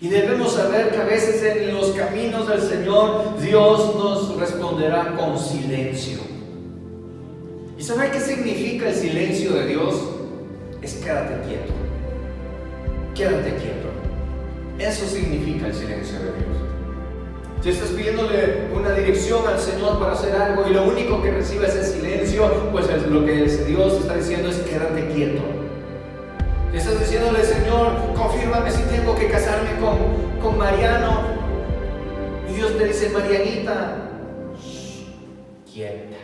Y debemos saber que a veces en los caminos del Señor Dios nos responderá con silencio. ¿Y sabe qué significa el silencio de Dios? Es quédate quieto. Quédate quieto. Eso significa el silencio de Dios. Si estás pidiéndole una dirección al Señor para hacer algo y lo único que recibes es silencio, pues lo que Dios está diciendo es quédate quieto. Si estás diciéndole, Señor, confírmame si tengo que casarme con Mariano, y Dios te dice, Marianita, quieta.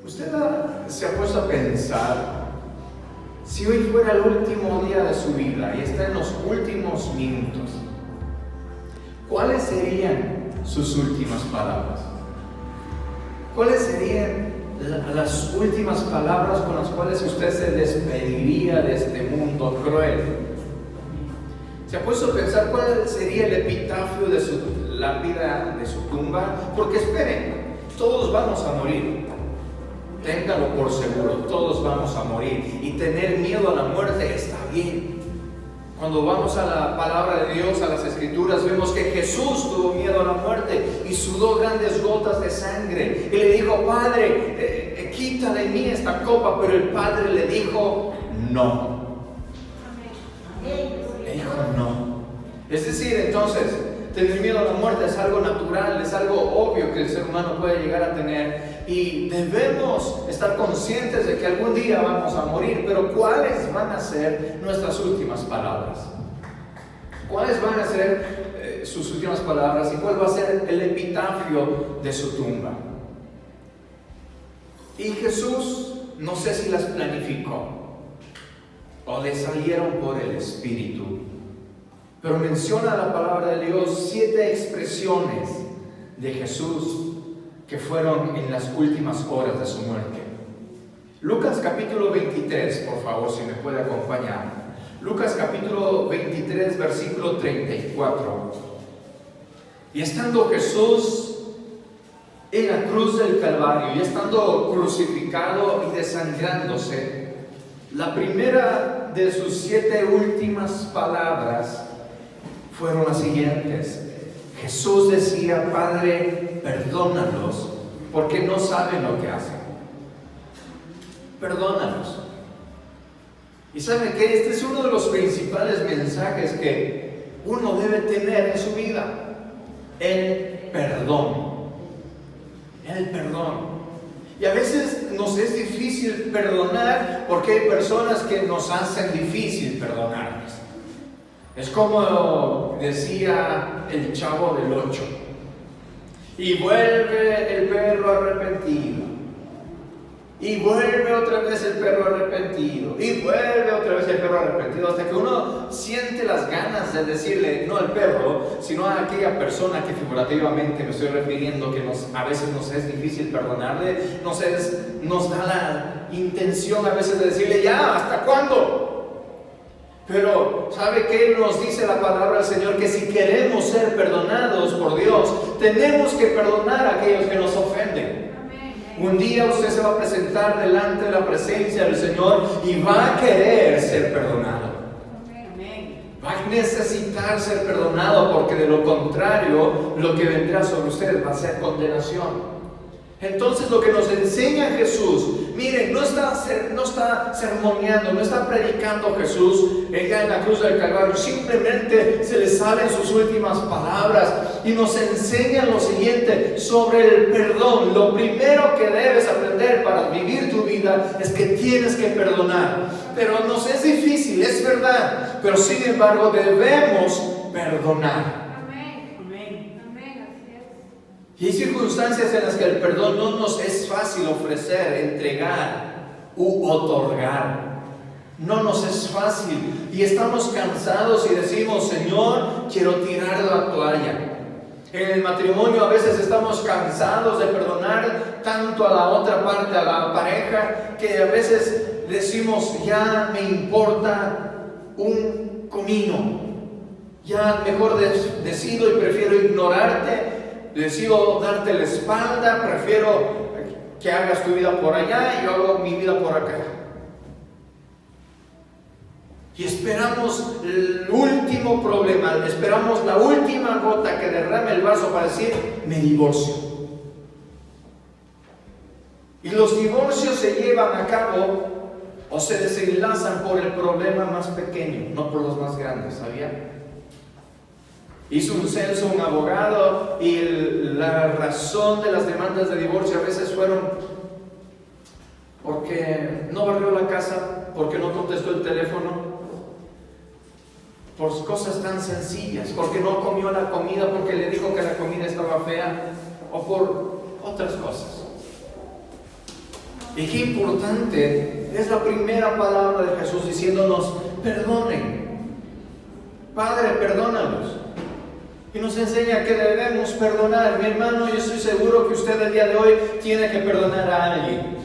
¿Usted se ha puesto a pensar, si hoy fuera el último día de su vida y está en los últimos minutos, cuáles serían sus últimas palabras? ¿Cuáles serían las últimas palabras con las cuales usted se despediría de este mundo cruel? ¿Se ha puesto a pensar cuál sería el epitafio de su lápida, de su tumba? Porque esperen, todos vamos a morir. Téngalo por seguro, todos vamos a morir. Y tener miedo a la muerte está bien. Cuando vamos a la palabra de Dios, a las Escrituras, vemos que Jesús tuvo miedo a la muerte y sudó grandes gotas de sangre. Y le dijo, Padre, quita de mí esta copa. Pero el Padre le dijo, no. Le dijo, no. Es decir, entonces, tener miedo a la muerte es algo natural, es algo obvio que el ser humano puede llegar a tener. Y debemos estar conscientes de que algún día vamos a morir, pero ¿cuáles van a ser nuestras últimas palabras? ¿Cuáles van a ser sus últimas palabras y cuál va a ser el epitafio de su tumba? Y Jesús, no sé si las planificó o le salieron por el Espíritu, pero menciona la palabra de Dios 7 expresiones de Jesús que fueron en las últimas horas de su muerte. Lucas capítulo 23, por favor, si me puede acompañar. Lucas capítulo 23, versículo 34. Y estando Jesús en la cruz del Calvario, y estando crucificado y desangrándose, la primera de sus 7 últimas palabras fueron las siguientes. Jesús decía, Padre, perdónalos, porque no saben lo que hacen. Perdónalos. Y ¿saben qué? Este es uno de los principales mensajes que uno debe tener en su vida. El perdón. El perdón. Y a veces nos es difícil perdonar porque hay personas que nos hacen difícil perdonarles. Es como decía el Chavo del 8. Y vuelve el perro arrepentido. Y vuelve otra vez el perro arrepentido. Y vuelve otra vez el perro arrepentido. Hasta que uno siente las ganas de decirle, no al perro, sino a aquella persona que figurativamente me estoy refiriendo, que a veces nos es difícil perdonarle. Nos da la intención a veces de decirle, ya, ¿hasta cuándo? Pero, ¿sabe qué nos dice la palabra del Señor? Que si queremos ser perdonados por Dios, tenemos que perdonar a aquellos que nos ofenden. Un día usted se va a presentar delante de la presencia del Señor y va a querer ser perdonado. Va a necesitar ser perdonado, porque de lo contrario, lo que vendrá sobre usted va a ser condenación. Entonces lo que nos enseña Jesús, miren, no está sermoneando, no está predicando Jesús en la cruz del Calvario, simplemente se le salen sus últimas palabras y nos enseña lo siguiente sobre el perdón. Lo primero que debes aprender para vivir tu vida es que tienes que perdonar. Pero nos es difícil, es verdad, pero sin embargo debemos perdonar. Y hay circunstancias en las que el perdón no nos es fácil ofrecer, entregar u otorgar. No nos es fácil y estamos cansados y decimos, Señor, quiero tirar la toalla. En el matrimonio a veces estamos cansados de perdonar tanto a la otra parte, a la pareja, que a veces decimos, ya me importa un comino, ya mejor decido y prefiero ignorarte, decido darte la espalda, prefiero que hagas tu vida por allá y yo hago mi vida por acá. Y esperamos el último problema, esperamos la última gota que derrame el vaso para decir, me divorcio. Y los divorcios se llevan a cabo o se desenlazan por el problema más pequeño, no por los más grandes, ¿sabía? Hizo un censo un abogado y la razón de las demandas de divorcio a veces fueron porque no barrió la casa, porque no contestó el teléfono, por cosas tan sencillas, porque no comió la comida, porque le dijo que la comida estaba fea, o por otras cosas. Y qué importante es la primera palabra de Jesús diciéndonos, perdonen. Padre, perdónalos. Y nos enseña que debemos perdonar. Mi hermano, yo estoy seguro que usted el día de hoy tiene que perdonar a alguien.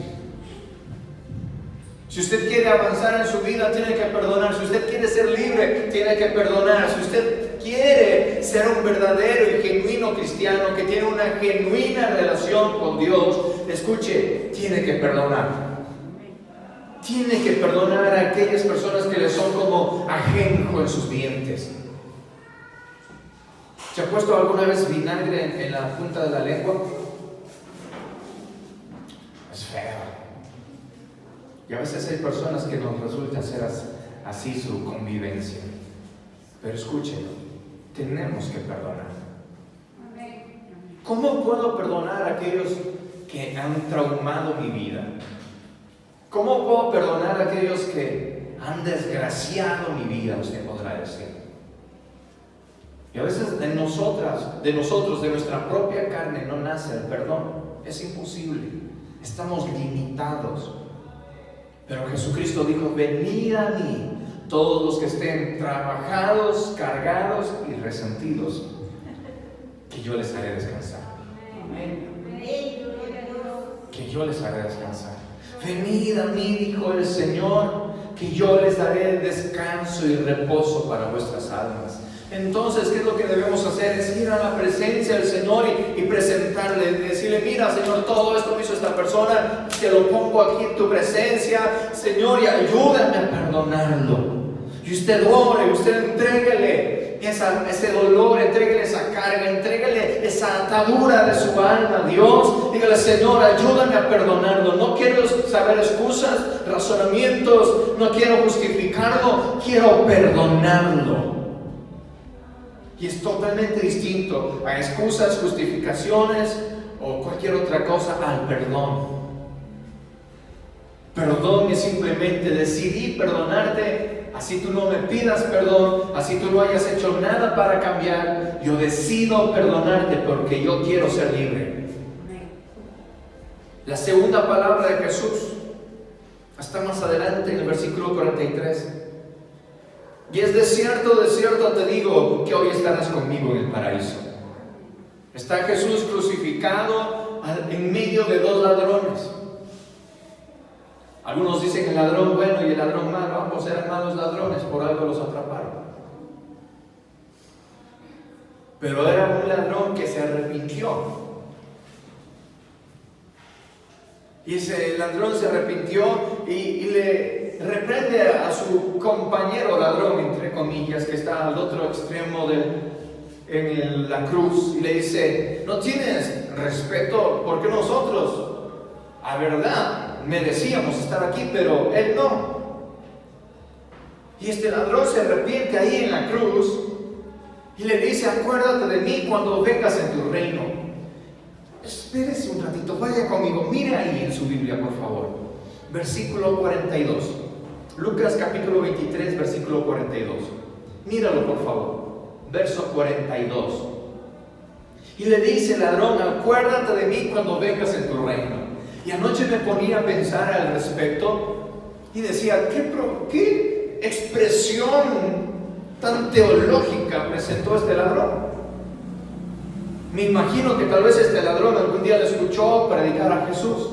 Si usted quiere avanzar en su vida, tiene que perdonar. Si usted quiere ser libre, tiene que perdonar. Si usted quiere ser un verdadero y genuino cristiano, que tiene una genuina relación con Dios, escuche, tiene que perdonar. Tiene que perdonar a aquellas personas que le son como ajenjo en sus dientes. ¿Se ha puesto alguna vez vinagre en la punta de la lengua? Es feo. Y a veces hay personas que nos resulta ser así su convivencia. Pero escúchenlo, tenemos que perdonar. ¿Cómo puedo perdonar a aquellos que han traumado mi vida? ¿Cómo puedo perdonar a aquellos que han desgraciado mi vida? Usted podrá decir. Y a veces de nosotros, de nuestra propia carne no nace el perdón. Es imposible. Estamos limitados. Pero Jesucristo dijo, venid a mí, todos los que estén trabajados, cargados y resentidos, que yo les haré descansar. Que yo les haré descansar. Venid a mí, dijo el Señor, que yo les daré descanso y reposo para vuestras almas. Entonces, ¿qué es lo que debemos hacer? Es ir a la presencia del Señor y presentarle, decirle, mira, Señor, todo esto me hizo esta persona, te lo pongo aquí en tu presencia, Señor, y ayúdame a perdonarlo. Y usted ore, usted entréguele ese dolor, entréguele esa carga, entréguele esa atadura de su alma a Dios. Dígale, Señor, ayúdame a perdonarlo. No quiero saber excusas, razonamientos, no quiero justificarlo, quiero perdonarlo. Y es totalmente distinto a excusas, justificaciones o cualquier otra cosa al perdón. Perdón es simplemente decidí perdonarte, así tú no me pidas perdón, así tú no hayas hecho nada para cambiar. Yo decido perdonarte porque yo quiero ser libre. La segunda palabra de Jesús está más adelante en el versículo 43. Y es de cierto te digo que hoy estarás conmigo en el paraíso. Está Jesús crucificado en medio de dos ladrones. Algunos dicen el ladrón bueno y el ladrón malo. Ambos eran malos ladrones, por algo los atraparon. Pero era un ladrón que se arrepintió. Y ese ladrón se arrepintió y le reprende a su compañero ladrón, entre comillas, que está al otro extremo en la cruz, y le dice, no tienes respeto porque nosotros, a verdad, merecíamos estar aquí, pero él no. Y este ladrón se arrepiente ahí en la cruz y le dice, acuérdate de mí cuando vengas en tu reino. Espérese un ratito, vaya conmigo, mire ahí en su Biblia, por favor. Versículo 42. Lucas capítulo 23, versículo 42. Míralo, por favor. Verso 42. Y le dice el ladrón, acuérdate de mí cuando vengas en tu reino. Y anoche me ponía a pensar al respecto y decía, ¿qué expresión tan teológica presentó este ladrón? Me imagino que tal vez este ladrón algún día le escuchó predicar a Jesús,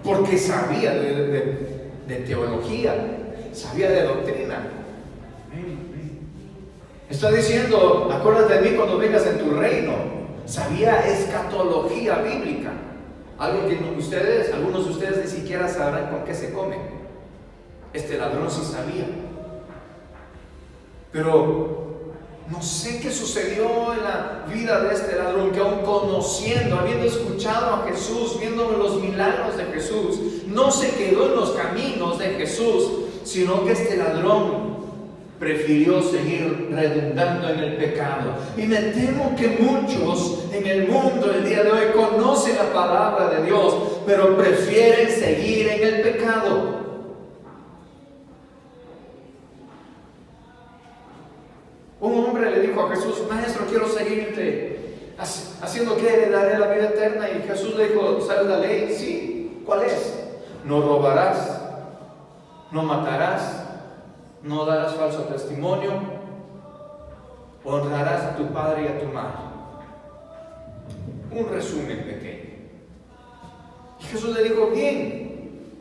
porque sabía de teología, sabía de doctrina. Está diciendo, acuérdate de mí cuando vengas en tu reino. Sabía escatología bíblica, algo que algunos de ustedes ni siquiera sabrán con qué se come. Este ladrón sí sabía. Pero no sé qué sucedió en la vida de este ladrón, que aún conociendo, habiendo escuchado a Jesús, viendo los milagros de Jesús, no se quedó en los caminos de Jesús, sino que este ladrón prefirió seguir redundando en el pecado. Y me temo que muchos en el mundo el día de hoy conocen la palabra de Dios, pero prefieren seguir en el pecado. Un hombre le dijo a Jesús: Maestro, quiero seguirte. ¿Haciendo qué? Le daré la vida eterna. Y Jesús le dijo: ¿sabes la ley? Sí. ¿Cuál es? No robarás, no matarás, no darás falso testimonio, honrarás a tu padre y a tu madre. Un resumen pequeño. Y Jesús le dijo: bien,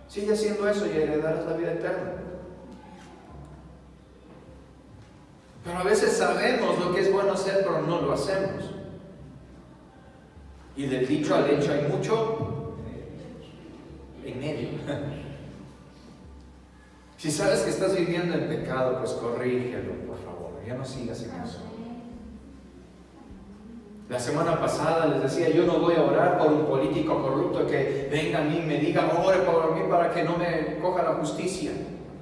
sigue haciendo eso y heredarás la vida eterna. Pero a veces sabemos lo que es bueno hacer, pero no lo hacemos. Y del dicho al hecho hay mucho en medio. Si sabes que estás viviendo en pecado, pues corrígelo, por favor. Ya no sigas en eso. La semana pasada les decía: yo no voy a orar por un político corrupto que venga a mí y me diga: ore por mí para que no me coja la justicia.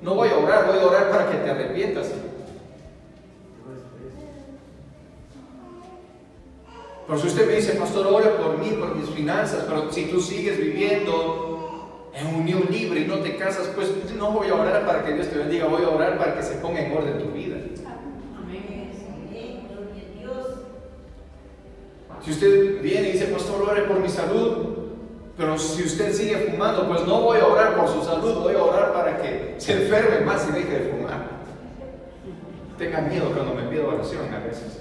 No voy a orar para que te arrepientas. Pero si usted me dice: pastor, ore por mí, por mis finanzas, pero si tú sigues viviendo en unión libre y no te casas, pues no voy a orar para que Dios te bendiga, voy a orar para que se ponga en orden tu vida. Si usted viene y dice: pastor, ore por mi salud, pero si usted sigue fumando, pues no voy a orar por su salud, voy a orar para que se enferme más y deje de fumar. Tenga miedo cuando me pido oración a veces.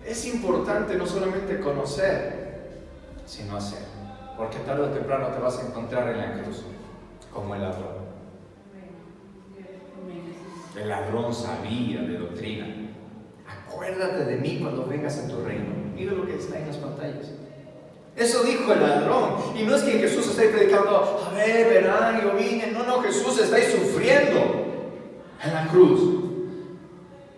Es importante no solamente conocer, sino hacer, porque tarde o temprano te vas a encontrar en la cruz como el ladrón. El ladrón sabía de doctrina. Acuérdate de mí cuando vengas en tu reino. Mira lo que está en las pantallas. Eso dijo el ladrón. Y no es que Jesús esté predicando: a ver, verán, yo vine. No, Jesús está ahí sufriendo en la cruz.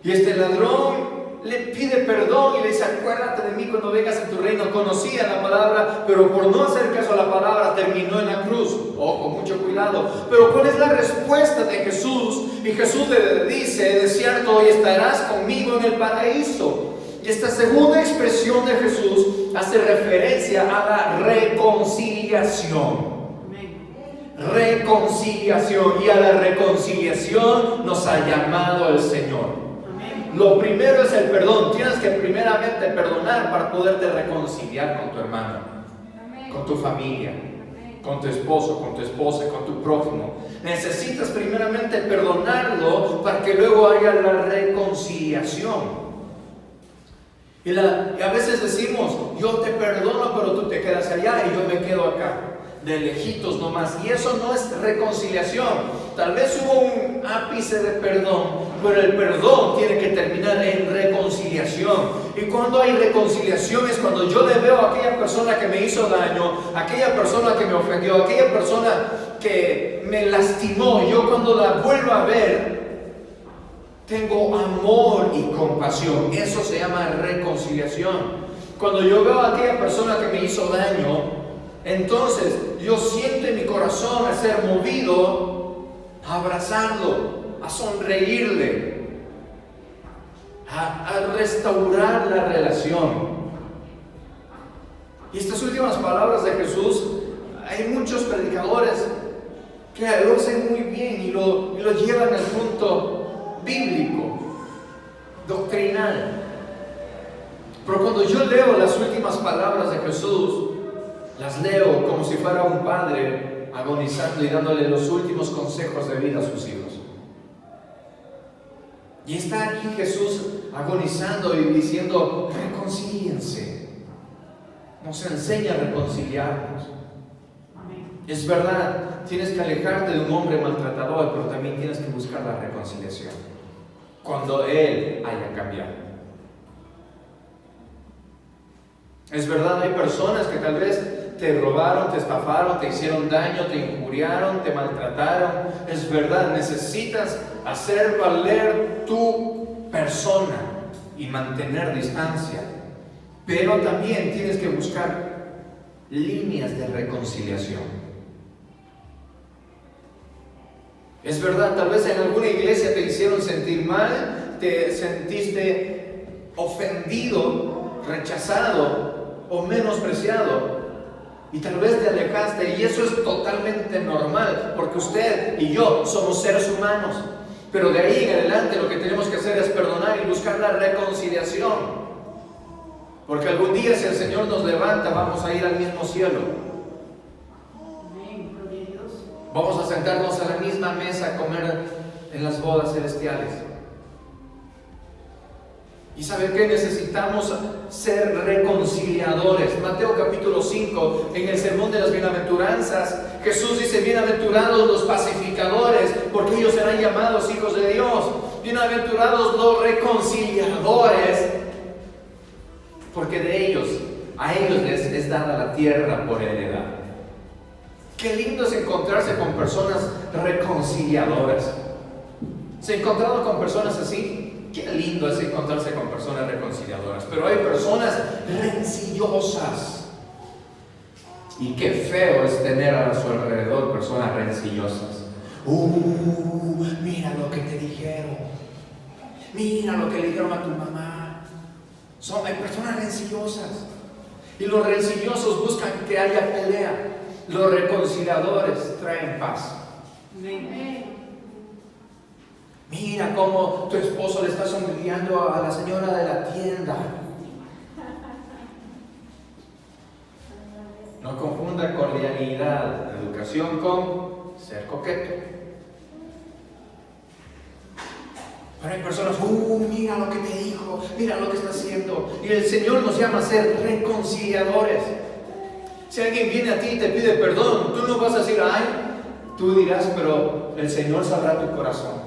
Y este ladrón le pide perdón y le dice: acuérdate de mí cuando vengas en tu reino. Conocía la palabra, pero por no hacer caso a la palabra terminó en la cruz. Ojo, mucho cuidado. Pero ¿cuál es la respuesta de Jesús? Y Jesús le dice: de cierto, hoy estarás conmigo en el paraíso. Y esta segunda expresión de Jesús hace referencia a la reconciliación. Reconciliación. Y a la reconciliación nos ha llamado el Señor. Lo primero es el perdón. Tienes que primeramente perdonar para poderte reconciliar con tu hermano, con tu familia, con tu esposo, con tu esposa, con tu prójimo. Necesitas primeramente perdonarlo para que luego haya la reconciliación. Y a veces decimos: yo te perdono, pero tú te quedas allá y yo me quedo acá, de lejitos nomás. Y eso no es reconciliación. Tal vez hubo un ápice de perdón, pero el perdón tiene que terminar en reconciliación. Y cuando hay reconciliación es cuando yo le veo a aquella persona que me hizo daño, aquella persona que me ofendió, aquella persona que me lastimó. Yo cuando la vuelvo a ver, tengo amor y compasión. Eso se llama reconciliación. Cuando yo veo a aquella persona que me hizo daño, entonces yo siento en mi corazón a ser movido a abrazarlo, a sonreírle, a restaurar la relación. Y estas últimas palabras de Jesús, hay muchos predicadores que lo hacen muy bien y lo llevan al punto bíblico, doctrinal. Pero cuando yo leo las últimas palabras de Jesús, las leo como si fuera un padre agonizando y dándole los últimos consejos de vida a sus hijos. Y está aquí Jesús agonizando y diciendo: reconcíliense. Nos enseña a reconciliarnos. Es verdad, tienes que alejarte de un hombre maltratador, pero también tienes que buscar la reconciliación cuando él haya cambiado. Es verdad, hay personas que tal vez te robaron, te estafaron, te hicieron daño, te injuriaron, te maltrataron. Es verdad, necesitas hacer valer tu persona y mantener distancia, pero también tienes que buscar líneas de reconciliación. Es verdad, tal vez en alguna iglesia te hicieron sentir mal, te sentiste ofendido, rechazado o menospreciado, y tal vez te alejaste, y eso es totalmente normal, porque usted y yo somos seres humanos. Pero de ahí en adelante lo que tenemos que hacer es perdonar y buscar la reconciliación, porque algún día, si el Señor nos levanta, vamos a ir al mismo cielo. Vamos a sentarnos a la misma mesa a comer en las bodas celestiales. ¿Y sabe qué? Necesitamos ser reconciliadores. Mateo capítulo 5, en el sermón de las bienaventuranzas, Jesús dice: bienaventurados los pacificadores, porque ellos serán llamados hijos de Dios. Bienaventurados los reconciliadores, porque a ellos les es dada la tierra por heredad. Qué lindo es encontrarse con personas reconciliadoras. ¿Se ha encontrado con personas así? Qué lindo es encontrarse con personas reconciliadoras. Pero hay personas rencillosas. Y qué feo es tener a su alrededor personas rencillosas. Mira lo que te dijeron. Mira lo que le dijeron a tu mamá. Hay personas rencillosas. Y los rencillosos buscan que haya pelea. Los reconciliadores traen paz. Mira cómo tu esposo le está sonriendo a la señora de la tienda. No confunda cordialidad, educación, con ser coqueto. Pero hay personas: mira lo que te dijo, mira lo que está haciendo. Y el Señor nos llama a ser reconciliadores. Si alguien viene a ti y te pide perdón, tú no vas a decir: ay, tú dirás, pero el Señor sabrá tu corazón.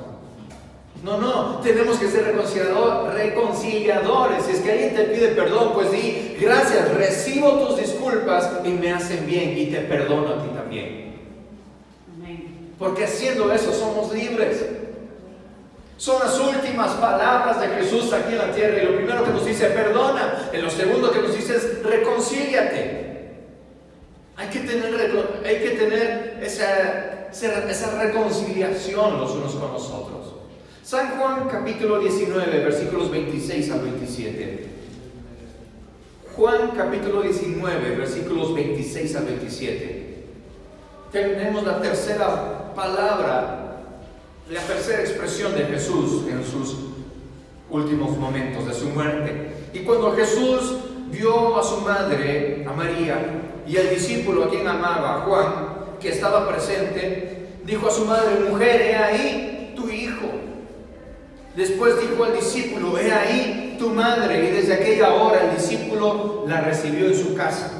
No, tenemos que ser reconciliadores. Si es que alguien te pide perdón, pues di: gracias, recibo tus disculpas y me hacen bien, y te perdono a ti también. Porque haciendo eso somos libres. Son las últimas palabras de Jesús aquí en la tierra, y lo primero que nos dice: perdona. Y lo segundo que nos dice es: reconcíliate. Hay que tener esa reconciliación los unos con los otros. San Juan capítulo 19, versículos 26 al 27. Juan capítulo 19, versículos 26 al 27. Tenemos la tercera palabra, la tercera expresión de Jesús en sus últimos momentos de su muerte. Y cuando Jesús vio a su madre, a María, y al discípulo a quien amaba, Juan, que estaba presente, dijo a su madre: mujer, he ahí tu hijo. Después dijo al discípulo: he ahí tu madre. Y desde aquella hora el discípulo la recibió en su casa.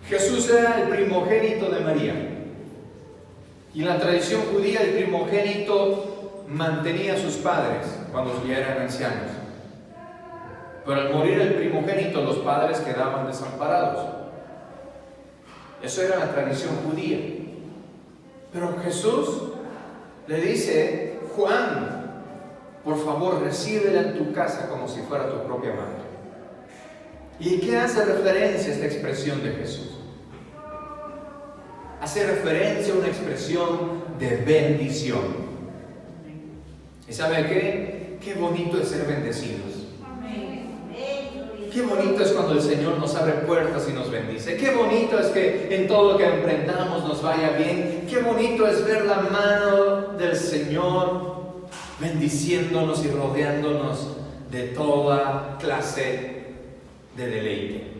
Jesús era el primogénito de María. Y en la tradición judía, el primogénito mantenía a sus padres cuando ya eran ancianos. Pero al morir el primogénito, los padres quedaban desamparados. Eso era la tradición judía. Pero Jesús le dice: Juan, por favor, recíbela en tu casa como si fuera tu propia madre. ¿Y qué hace referencia a esta expresión de Jesús? Hace referencia a una expresión de bendición. ¿Y sabe qué? Qué bonito es ser bendecidos. Qué bonito es cuando el Señor nos abre puertas y nos bendice. Qué bonito es que en todo lo que emprendamos nos vaya bien. Qué bonito es ver la mano del Señor bendiciéndonos y rodeándonos de toda clase de deleite.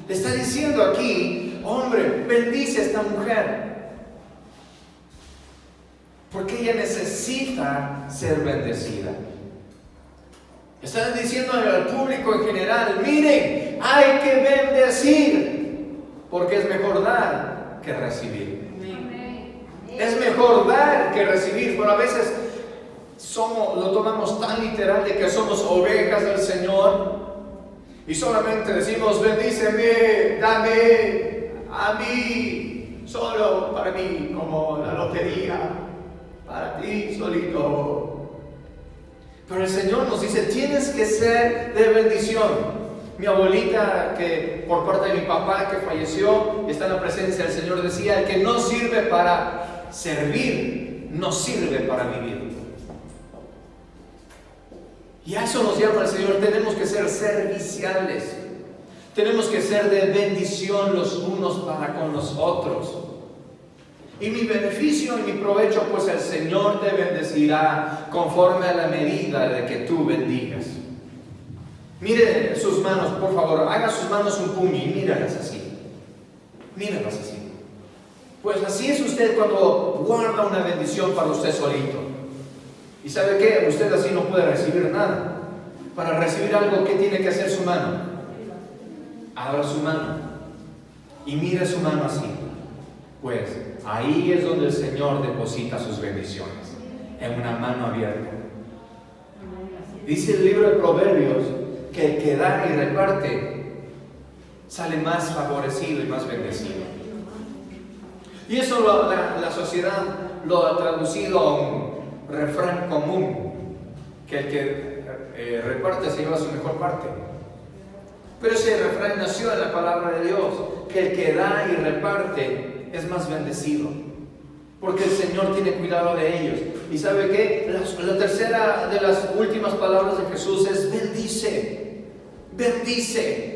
Le está diciendo aquí: hombre, bendice a esta mujer. porque ella necesita ser bendecida. Están diciendo al público en general: miren, hay que bendecir, porque es mejor dar que recibir. Es mejor dar que recibir, pero a veces lo tomamos tan literal de que somos ovejas del Señor y solamente decimos: bendíceme, dame a mí, solo para mí, como la lotería, para ti solito. Pero el Señor nos dice: tienes que ser de bendición. Mi abuelita, que por parte de mi papá que falleció, está en la presencia del Señor, decía: el que no sirve para servir, no sirve para vivir. Y a eso nos llama el Señor. Tenemos que ser serviciales, tenemos que ser de bendición los unos para con los otros. Y mi beneficio y mi provecho, pues el Señor te bendecirá conforme a la medida de que tú bendigas. Mire sus manos, por favor, haga sus manos un puño y míralas así. Míralas así. Pues así es usted cuando guarda una bendición para usted solito. ¿Y sabe qué? Usted así no puede recibir nada. Para recibir algo, ¿qué tiene que hacer su mano? Abra su mano y mire su mano así. Pues ahí es donde el Señor deposita sus bendiciones, en una mano abierta. Dice el libro de Proverbios que el que da y reparte sale más favorecido y más bendecido. Y eso la sociedad lo ha traducido a un refrán común, que el que reparte se lleva su mejor parte. Pero ese refrán nació en la palabra de Dios, que el que da y reparte es más bendecido, porque el Señor tiene cuidado de ellos. ¿Y sabe qué? La tercera de las últimas palabras de Jesús es: bendice, bendice.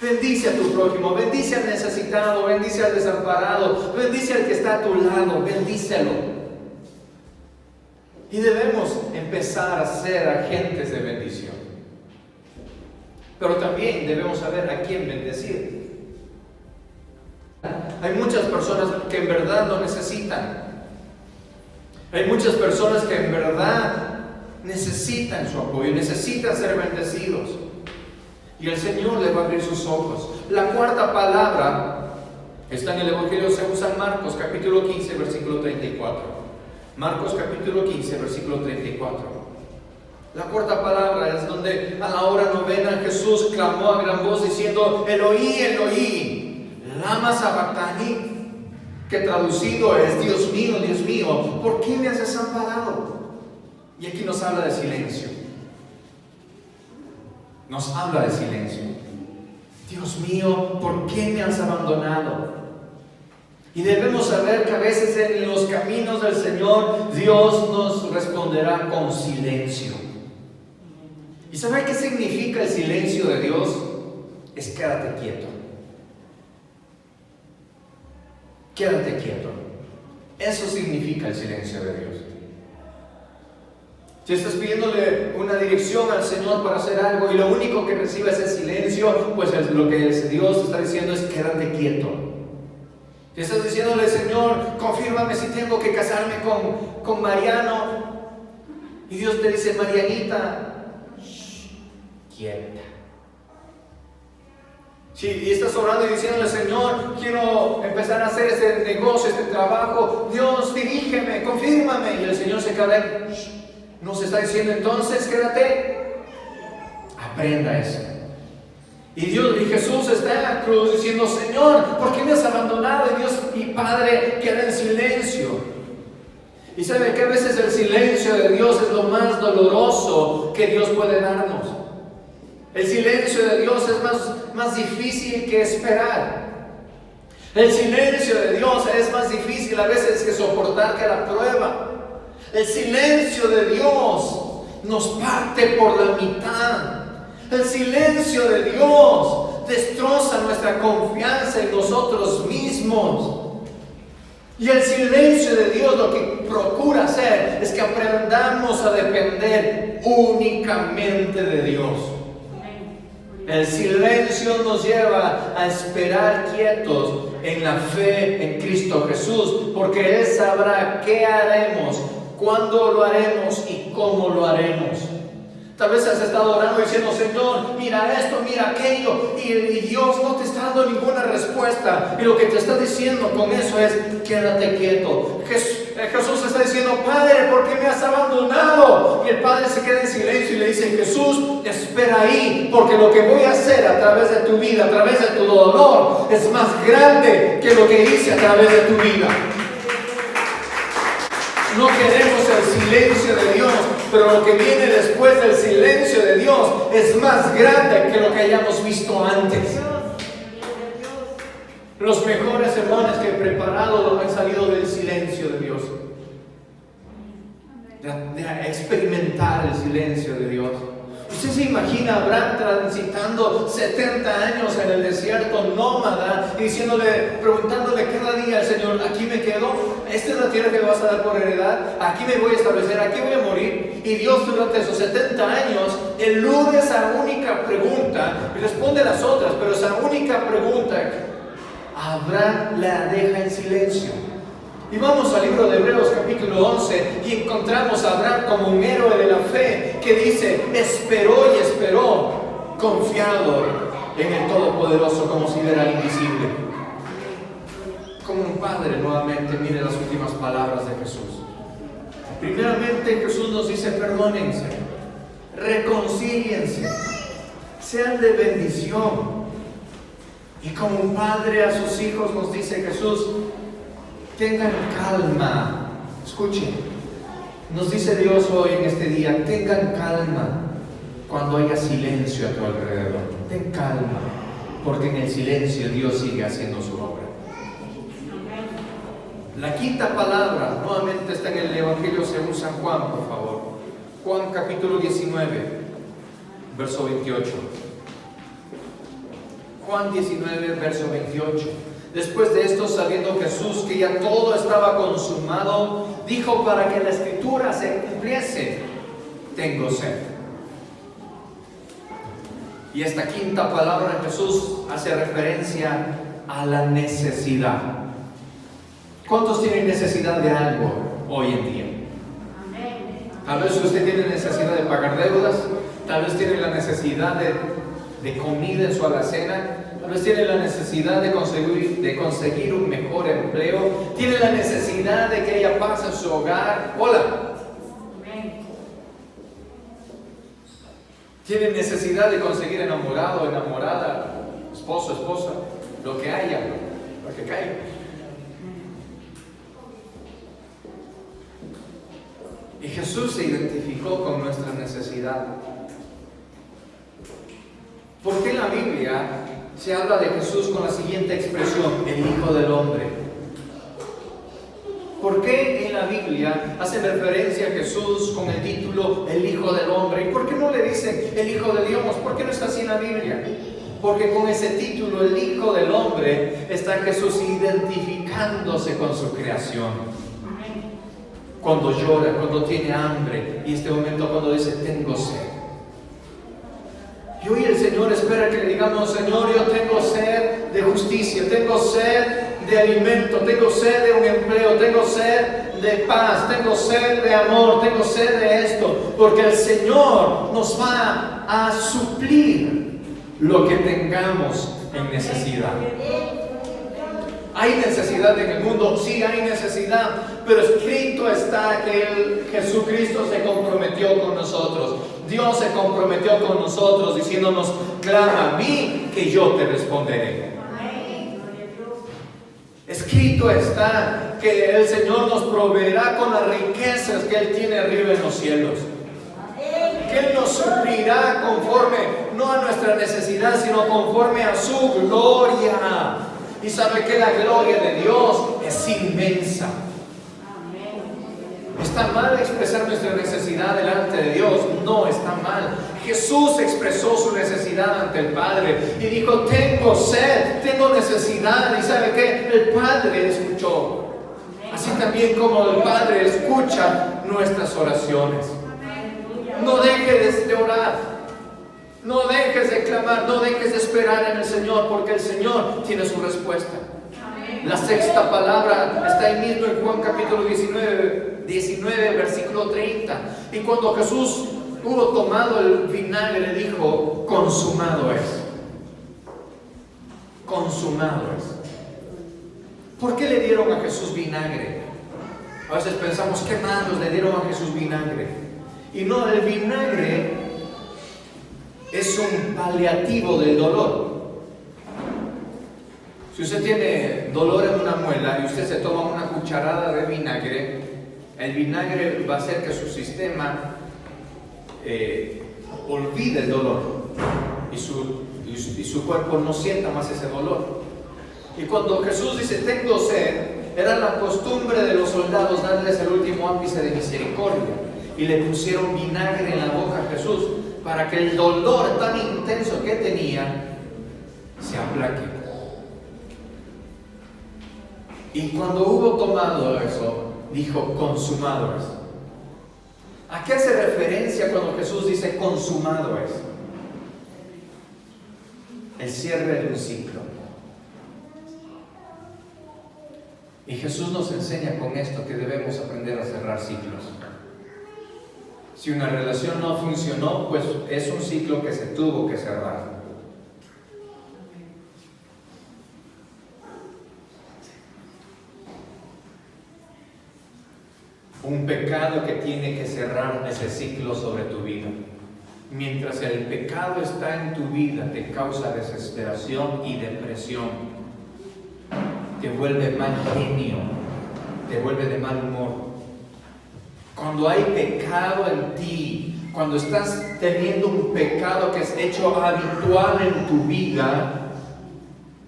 Bendice a tu prójimo, bendice al necesitado, bendice al desamparado, bendice al que está a tu lado, bendícelo. Y debemos empezar a ser agentes de bendición. Pero también debemos saber a quién bendecir. Hay muchas personas que en verdad lo necesitan. Hay muchas personas que en verdad necesitan su apoyo, necesitan ser bendecidos. Y el Señor les va a abrir sus ojos. La cuarta palabra está en el Evangelio según San Marcos, capítulo 15, versículo 34. Marcos, capítulo 15, versículo 34. La cuarta palabra es donde a la hora novena Jesús clamó a gran voz diciendo: Eloí, Eloí, lama sabactani, que traducido es: Dios mío, ¿por qué me has desamparado? Y aquí nos habla de silencio. Nos habla de silencio. Dios mío, ¿por qué me has abandonado? Y debemos saber que a veces en los caminos del Señor Dios nos responderá con silencio. ¿Y sabe qué significa el silencio de Dios? Es quédate quieto. Quédate quieto. Eso significa el silencio de Dios. Si estás pidiéndole una dirección al Señor para hacer algo y lo único que recibes es silencio, pues lo que Dios está diciendo es: quédate quieto. Si estás diciéndole: Señor, confírmame si tengo que casarme con Mariano, y Dios te dice: Marianita, quieta. Si estás orando y diciéndole: Señor, quiero empezar a hacer este negocio, este trabajo, Dios, dirígeme, confírmame, y el Señor se queda: nos está diciendo entonces: quédate. Aprenda eso. Y Jesús está en la cruz diciendo: Señor, ¿por qué me has abandonado? Y Dios, mi Padre, queda en silencio. Y sabe que a veces el silencio de Dios es lo más doloroso que Dios puede darnos. El silencio de Dios es más difícil que esperar. El silencio de Dios es más difícil a veces que soportar que la prueba. El silencio de Dios nos parte por la mitad. El silencio de Dios destroza nuestra confianza en nosotros mismos. Y el silencio de Dios lo que procura hacer es que aprendamos a depender únicamente de Dios. El silencio nos lleva a esperar quietos en la fe en Cristo Jesús, porque Él sabrá qué haremos, cuándo lo haremos y cómo lo haremos. Tal vez has estado orando diciendo: Señor, mira esto, mira aquello, y Dios no te está dando ninguna respuesta, y lo que te está diciendo con eso es: quédate quieto. Jesús está diciendo: Padre, ¿por qué me has abandonado? Y el Padre se queda en silencio y le dice: Jesús, espera ahí, porque lo que voy a hacer a través de tu vida, a través de tu dolor, es más grande que lo que hice a través de tu vida. No queremos el silencio de Dios, pero lo que viene después del silencio de Dios es más grande que lo que hayamos visto antes. Los mejores sermones que he preparado han salido del silencio de Dios, de experimentar el silencio de Dios. ¿Usted se imagina a Abraham transitando 70 años en el desierto nómada y preguntándole cada día al Señor: aquí me quedo, esta es la tierra que me vas a dar por heredad, aquí me voy a establecer, aquí voy a morir? Y Dios durante esos 70 años elude esa única pregunta y responde las otras, pero esa única pregunta Abraham la deja en silencio. Y vamos al libro de Hebreos capítulo 11 y encontramos a Abraham como un héroe de la fe que dice: esperó y esperó, confiado en el Todopoderoso, como si viera al invisible. Como un padre, nuevamente, mire las últimas palabras de Jesús. Primeramente, Jesús nos dice: perdónense, reconcíliense, sean de bendición. Y como un padre a sus hijos nos dice Jesús: tengan calma. Escuchen, nos dice Dios hoy en este día: tengan calma cuando haya silencio a tu alrededor. Ten calma, porque en el silencio Dios sigue haciendo su obra. La quinta palabra nuevamente está en el Evangelio según San Juan, por favor. Juan capítulo 19, verso 28. Juan 19, verso 28. Después de esto, sabiendo Jesús que ya todo estaba consumado, dijo para que la escritura se cumpliese: tengo sed. Y esta quinta palabra de Jesús hace referencia a la necesidad. ¿Cuántos tienen necesidad de algo hoy en día? Tal vez usted tiene necesidad de pagar deudas, tal vez tiene la necesidad de comida en su alacena, tal vez tiene la necesidad de conseguir un mejor empleo, tiene la necesidad de que haya paz en su hogar. Hola. Tiene necesidad de conseguir enamorado, enamorada, esposo, esposa, lo que haya, lo que caiga. Y Jesús se identificó con nuestra necesidad. ¿Por qué en la Biblia se habla de Jesús con la siguiente expresión: el Hijo del Hombre? ¿Por qué en la Biblia hacen referencia a Jesús con el título el Hijo del Hombre? ¿Y por qué no le dicen el Hijo de Dios? ¿Por qué no está así en la Biblia? Porque con ese título, el Hijo del Hombre, está Jesús identificándose con su creación. Cuando llora, cuando tiene hambre, y este momento cuando dice: tengo sed. Y hoy el Señor espera que le digamos: Señor, yo tengo sed de justicia, tengo sed de alimento, tengo sed de un empleo, tengo sed de paz, tengo sed de amor, tengo sed de esto, porque el Señor nos va a suplir lo que tengamos en necesidad. ¿Hay necesidad en el mundo? Sí, hay necesidad, pero escrito está que Jesucristo se comprometió con nosotros. Dios se comprometió con nosotros diciéndonos: clama a mí que yo te responderé. Escrito está que el Señor nos proveerá con las riquezas que Él tiene arriba en los cielos. Que Él nos suplirá conforme, no a nuestra necesidad, sino conforme a su gloria. Y sabe que la gloria de Dios es inmensa. ¿Está mal expresar nuestra necesidad delante de Dios? No está mal. Jesús expresó su necesidad ante el Padre y dijo: tengo sed, tengo necesidad. ¿Y sabe qué? El Padre escuchó. Así también como el Padre escucha nuestras oraciones. No deje de orar. No dejes de clamar, no dejes de esperar en el Señor, porque el Señor tiene su respuesta. La sexta palabra está ahí mismo en Juan capítulo 19, versículo 30. Y cuando Jesús hubo tomado el vinagre, dijo: consumado es. Consumado es. ¿Por qué le dieron a Jesús vinagre? A veces pensamos, ¿qué malos le dieron a Jesús vinagre? Y no, el vinagre es un paliativo del dolor. Si usted tiene dolor en una muela y usted se toma una cucharada de vinagre, el vinagre va a hacer que su sistema olvide el dolor y su cuerpo no sienta más ese dolor. Y cuando Jesús dice: tengo sed, era la costumbre de los soldados darles el último ápice de misericordia, y le pusieron vinagre en la boca a Jesús para que el dolor tan intenso que tenía se aplaque. Y cuando hubo tomado eso, dijo: consumado es. ¿A qué hace referencia cuando Jesús dice consumado es? El cierre de un ciclo. Y Jesús nos enseña con esto que debemos aprender a cerrar ciclos. Si una relación no funcionó, pues es un ciclo que se tuvo que cerrar. Un pecado que tiene que cerrar ese ciclo sobre tu vida. Mientras el pecado está en tu vida, te causa desesperación y depresión. Te vuelve mal genio, te vuelve de mal humor. Cuando hay pecado en ti, cuando estás teniendo un pecado que es hecho habitual en tu vida,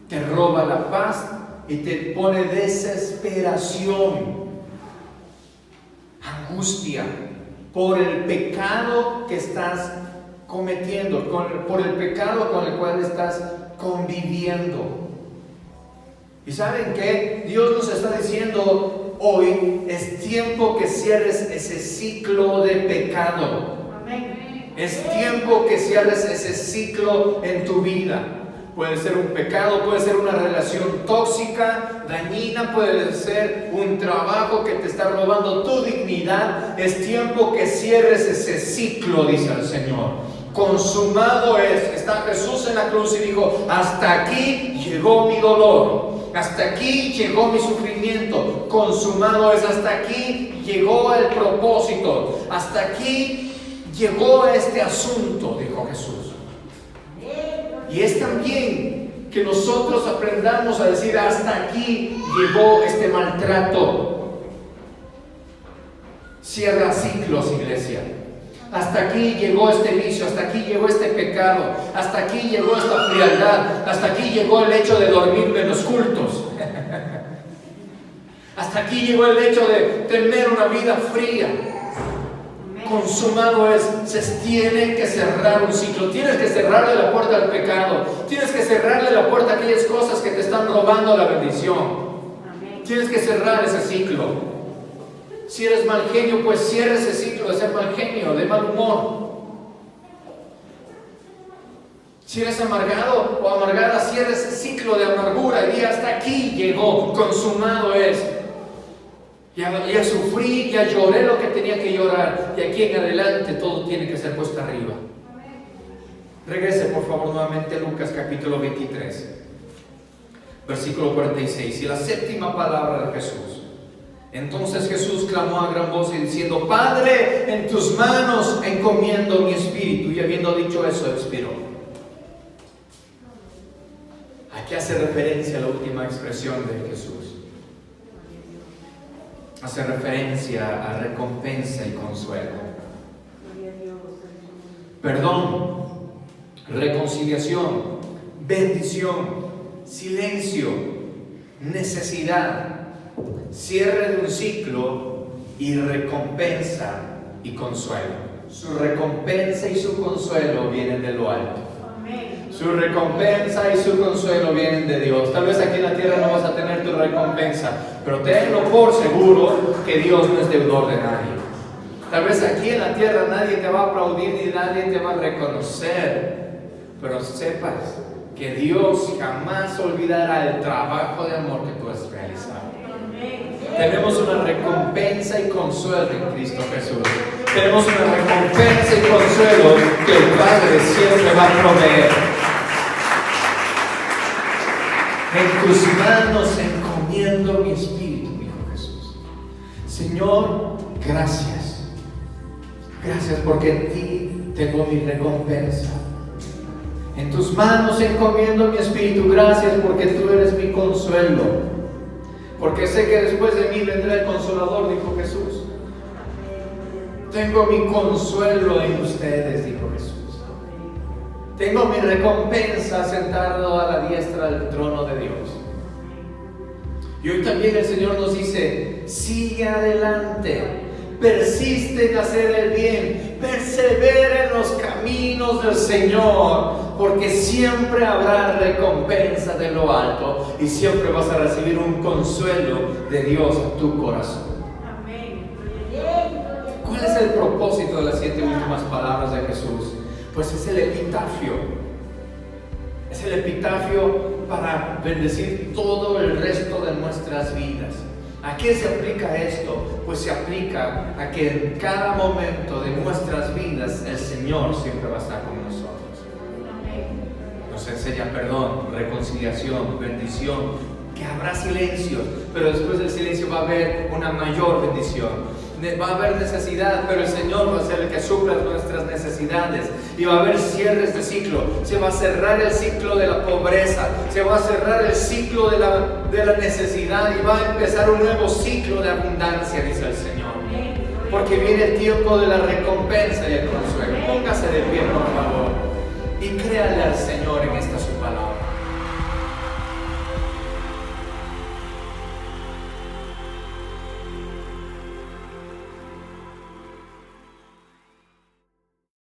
te roba la paz y te pone desesperación, angustia, por el pecado que estás cometiendo, por el pecado con el cual estás conviviendo. ¿Y saben qué? Dios nos está diciendo hoy: es tiempo que cierres ese ciclo de pecado. Amén. Es tiempo que cierres ese ciclo en tu vida. Puede ser un pecado, puede ser una relación tóxica, dañina, puede ser un trabajo que te está robando tu dignidad. Es tiempo que cierres ese ciclo, dice el Señor. Consumado es. Está Jesús en la cruz y dijo: hasta aquí llegó mi dolor. Hasta aquí llegó mi sufrimiento. Consumado es. Hasta aquí llegó el propósito. Hasta aquí llegó este asunto, dijo Jesús. Y es también que nosotros aprendamos a decir: hasta aquí llegó este maltrato. Cierra ciclos, iglesia. Hasta aquí llegó este vicio, hasta aquí llegó este pecado, hasta aquí llegó esta frialdad, hasta aquí llegó el hecho de dormirme en los cultos. Hasta aquí llegó el hecho de tener una vida fría. Consumado es. Se tiene que cerrar un ciclo. Tienes que cerrarle la puerta al pecado. Tienes que cerrarle la puerta a aquellas cosas que te están robando la bendición. Tienes que cerrar ese ciclo. Si eres mal genio, pues cierra ese ciclo de ser mal genio, de mal humor. Si eres amargado o amargada, cierra ese ciclo de amargura y hasta aquí llegó, consumado es. Ya sufrí, ya lloré lo que tenía que llorar, y aquí en adelante todo tiene que ser puesto arriba. Regrese por favor nuevamente a Lucas capítulo 23, versículo 46, y la séptima palabra de Jesús. Entonces Jesús clamó a gran voz y diciendo: Padre, en tus manos encomiendo mi espíritu. Y habiendo dicho eso, expiró. Aquí hace referencia a la última expresión de Jesús. Hace referencia a recompensa y consuelo. Perdón, reconciliación, bendición, silencio, necesidad, cierre de un ciclo y recompensa y consuelo. Su recompensa y su consuelo vienen de lo alto. Su recompensa y su consuelo vienen de Dios. Tal vez aquí en la tierra no vas a tener tu recompensa, pero tenlo por seguro que Dios no es deudor de nadie. Tal vez aquí en la tierra nadie te va a aplaudir ni nadie te va a reconocer, pero sepas que Dios jamás olvidará el trabajo de amor que tú has realizado. Tenemos una recompensa y consuelo en Cristo Jesús. Tenemos una recompensa y consuelo que el Padre siempre va a proveer. En tus manos encomiendo mi espíritu, dijo Jesús. Señor, gracias. Gracias porque en ti tengo mi recompensa. En tus manos encomiendo mi espíritu. Gracias porque tú eres mi consuelo. Porque sé que después de mí vendrá el Consolador, dijo Jesús. Tengo mi consuelo en ustedes, dijo Jesús. Tengo mi recompensa sentado a la diestra del trono de Dios. Y hoy también el Señor nos dice, sigue adelante. Persiste en hacer el bien, persevera en los caminos del Señor, porque siempre habrá recompensa de lo alto y siempre vas a recibir un consuelo de Dios en tu corazón. Amén. ¿Cuál es el propósito de las 7 últimas palabras de Jesús? Pues es el epitafio. Es el epitafio para bendecir todo el resto de nuestras vidas. ¿A qué se aplica esto? Pues se aplica a que en cada momento de nuestras vidas el Señor siempre va a estar con nosotros. Nos enseña perdón, reconciliación, bendición, que habrá silencios, pero después del silencio va a haber una mayor bendición. Va a haber necesidad, pero el Señor va a ser el que supla nuestras necesidades. Y va a haber cierres de ciclo. Se va a cerrar el ciclo de la pobreza. Se va a cerrar el ciclo de la necesidad. Y va a empezar un nuevo ciclo de abundancia, dice el Señor. Porque viene el tiempo de la recompensa y el consuelo. Póngase de pie, por favor. Y créale al Señor en